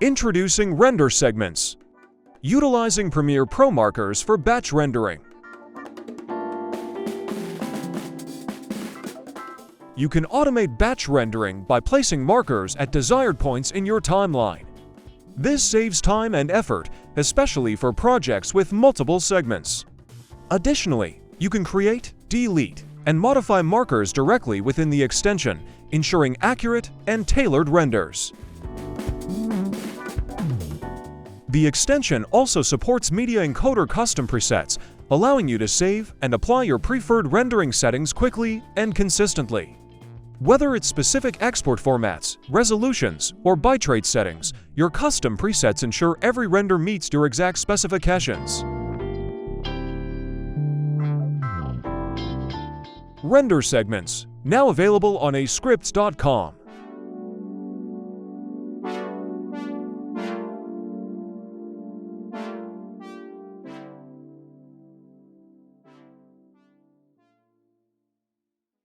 Introducing RenderSegments. Utilizing Premiere Pro markers for batch rendering. You can automate batch rendering by placing markers at desired points in your timeline. This saves time and effort, especially for projects with multiple segments. Additionally, you can create, delete, and modify markers directly within the extension, ensuring accurate and tailored renders. The extension also supports Media Encoder custom presets, allowing you to save and apply your preferred rendering settings quickly and consistently. Whether it's specific export formats, resolutions, or bitrate settings, your custom presets ensure every render meets your exact specifications. RenderSegments, now available on ascripts.com.